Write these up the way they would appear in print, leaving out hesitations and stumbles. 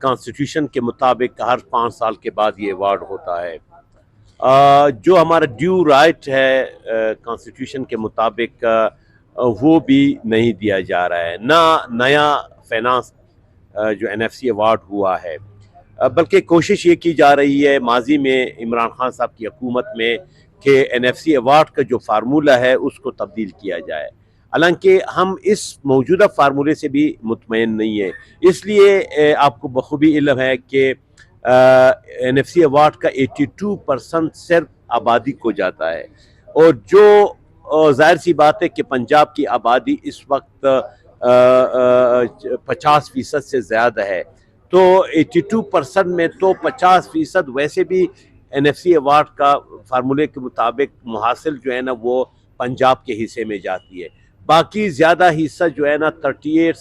Constitution کے مطابق ہر 5 سال کے بعد یہ ایوارڈ ہوتا ہے. جو ہمارا ڈیو رائٹ ہے کانسٹیٹیوشن کے مطابق وہ بھی نہیں دیا جا رہا ہے. نہ نیا فائنانس جو NFC ایوارڈ ہوا ہے، بلکہ کوشش یہ کی جا رہی ہے ماضی میں عمران خان صاحب کی حکومت میں کہ NFC ایوارڈ کا جو فارمولہ ہے اس کو تبدیل کیا جائے. حالانکہ ہم اس موجودہ فارمولے سے بھی مطمئن نہیں ہیں. اس لیے آپ کو بخوبی علم ہے کہ NFC ایوارڈ کا 82% صرف آبادی کو جاتا ہے، اور جو ظاہر سی بات ہے کہ پنجاب کی آبادی اس وقت 50% سے زیادہ ہے، تو 82% میں تو 50% ویسے بھی NFC ایوارڈ کا فارمولے کے مطابق محاصل جو ہے نا وہ پنجاب کے حصے میں جاتی ہے. باقی زیادہ حصہ جو ہے نا 38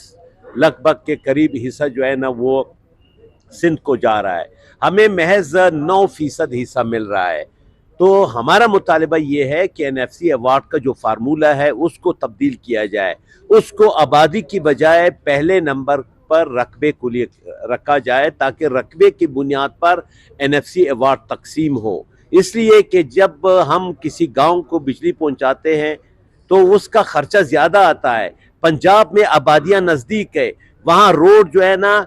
لگ بھگ کے قریب حصہ جو ہے نا وہ سندھ کو جا رہا ہے. ہمیں محض 9% حصہ مل رہا ہے. تو ہمارا مطالبہ یہ ہے کہ NFC ایوارڈ کا جو فارمولہ ہے اس کو تبدیل کیا جائے، اس کو آبادی کی بجائے پہلے نمبر پر رقبے کو لیے رکھا جائے، تاکہ رقبے کی بنیاد پر NFC ایوارڈ تقسیم ہو. اس لیے کہ جب ہم کسی گاؤں کو بجلی پہنچاتے ہیں تو اس کا خرچہ زیادہ آتا ہے. پنجاب میں آبادیاں نزدیک ہے، وہاں روڈ جو ہے نا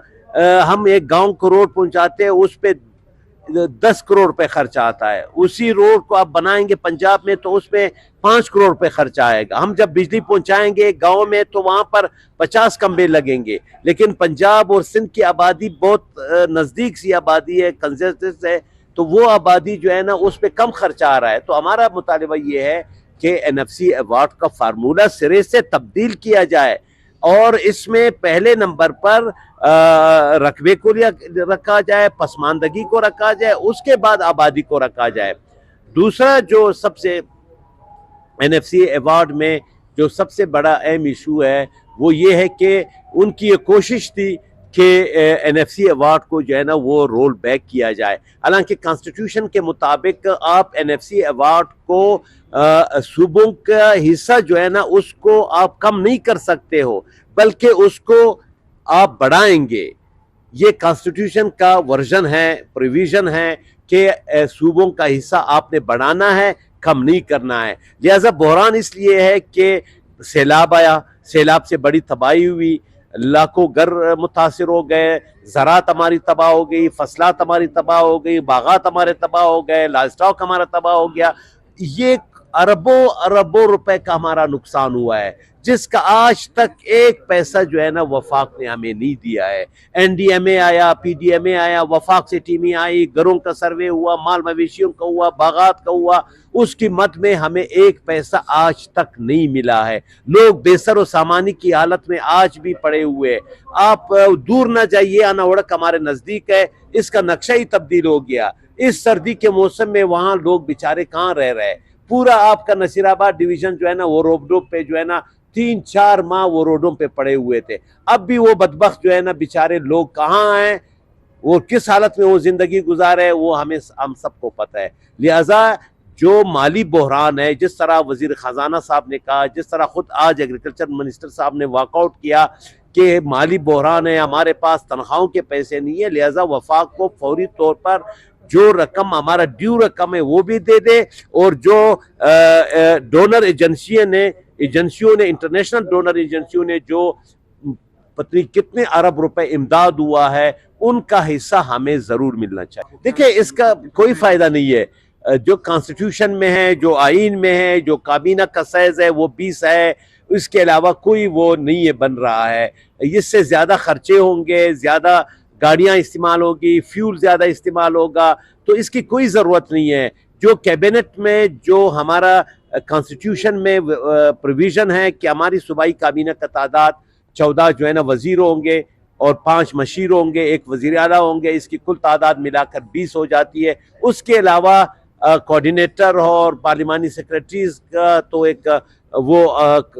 ہم ایک گاؤں کو روڈ پہنچاتے ہیں، اس پہ 10 کروڑ روپے خرچ آتا ہے. اسی روڈ کو آپ بنائیں گے پنجاب میں تو اس پہ 5 کروڑ روپے خرچ آئے گا. ہم جب بجلی پہنچائیں گے گاؤں میں تو وہاں پر 50 کھمبے لگیں گے. لیکن پنجاب اور سندھ کی آبادی بہت نزدیک سی آبادی ہے، کنجسٹڈ ہے، تو وہ آبادی جو ہے نا اس پہ کم خرچ آ رہا ہے. تو ہمارا مطالبہ یہ ہے کہ NFC ایوارڈ کا فارمولہ سرے سے تبدیل کیا جائے، اور اس میں پہلے نمبر پر رقبے کو رکھا جائے، پسماندگی کو رکھا جائے، اس کے بعد آبادی کو رکھا جائے. دوسرا جو سب سے NFC ایوارڈ میں جو سب سے بڑا اہم ایشو ہے وہ یہ ہے کہ ان کی یہ کوشش تھی کہ NFC ایوارڈ کو جو ہے نا وہ رول بیک کیا جائے. حالانکہ کانسٹیٹیوشن کے مطابق آپ NFC ایوارڈ کو صوبوں کا حصہ جو ہے نا اس کو آپ کم نہیں کر سکتے ہو، بلکہ اس کو آپ بڑھائیں گے. یہ کانسٹیٹیوشن کا ورژن ہے، پروویژن ہے کہ صوبوں کا حصہ آپ نے بڑھانا ہے، کم نہیں کرنا ہے. لہذا بحران اس لیے ہے کہ سیلاب آیا، سیلاب سے بڑی تباہی ہوئی، لاکھوں گھر متاثر ہو گئے، زراعت ہماری تباہ ہو گئی، فصلات ہماری تباہ ہو گئی، باغات ہمارے تباہ ہو گئے، لائف سٹاک ہمارا تباہ ہو گیا. یہ اربوں روپے کا ہمارا نقصان ہوا ہے، جس کا آج تک ایک پیسہ جو ہے نا وفاق نے ہمیں نہیں دیا ہے. NDMA آیا، PDMA آیا، وفاق سے ٹیمیں آئی، گھروں کا سروے ہوا، مال مویشیوں کا ہوا، باغات کا ہوا، اس کی مد میں ہمیں ایک پیسہ آج تک نہیں ملا ہے. لوگ بے سر و سامانی کی حالت میں آج بھی پڑے ہوئے. آپ دور نہ جائیے، اناوڑک ہمارے نزدیک ہے، اس کا نقشہ ہی تبدیل ہو گیا. اس سردی کے موسم میں وہاں لوگ بیچارے کہاں رہ رہے. پورا آپ کا نصیر آباد ڈویژن جو ہے نا وہ روڈوں پہ جو ہے نا 3-4 ماہ وہ روڈوں پہ پڑے ہوئے تھے. اب بھی وہ بدبخت جو ہے نا بیچارے لوگ کہاں ہیں، وہ کس حالت میں وہ زندگی گزارے، وہ ہم سب کو پتہ ہے. لہذا جو مالی بحران ہے، جس طرح وزیر خزانہ صاحب نے کہا، جس طرح خود آج ایگریکلچر منسٹر صاحب نے واک آؤٹ کیا کہ مالی بحران ہے، ہمارے پاس تنخواہوں کے پیسے نہیں ہیں، لہذا وفاق کو فوری طور پر جو رقم ہمارا ڈیو رقم ہے وہ بھی دے دے، اور جو ڈونر ایجنسیوں نے انٹرنیشنل ڈونر ایجنسیوں نے جو پتہ کتنے ارب روپے امداد ہوا ہے ان کا حصہ ہمیں ضرور ملنا چاہیے. دیکھیں اس کا کوئی فائدہ نہیں ہے. جو کانسٹیٹیوشن میں ہے، جو آئین میں ہے، جو کابینہ کا سائز ہے وہ 20 ہے، اس کے علاوہ کوئی وہ نہیں ہے بن رہا ہے. اس سے زیادہ خرچے ہوں گے، زیادہ گاڑیاں استعمال ہوگی، فیول زیادہ استعمال ہوگا، تو اس کی کوئی ضرورت نہیں ہے. جو کیبنٹ میں جو ہمارا کانسٹیٹیوشن میں پروویژن ہے کہ ہماری صوبائی کابینہ کا تعداد 14 جو ہے نا وزیر ہوں گے اور 5 مشیر ہوں گے، 1 وزیر اعلیٰ ہوں گے، اس کی کل تعداد ملا کر 20 ہو جاتی ہے. اس کے علاوہ کوارڈینیٹر اور پارلیمانی سیکریٹریز کا تو ایک وہ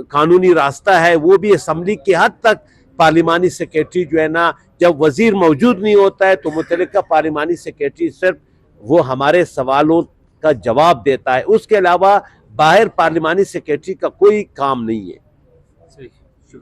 قانونی راستہ ہے، وہ بھی اسمبلی کی حد تک پارلیمانی سیکریٹری جو ہے نا جب وزیر موجود نہیں ہوتا ہے تو متعلقہ پارلیمانی سیکریٹری صرف وہ ہمارے سوالوں کا جواب دیتا ہے. اس کے علاوہ باہر پارلیمانی سیکریٹری کا کوئی کام نہیں ہے.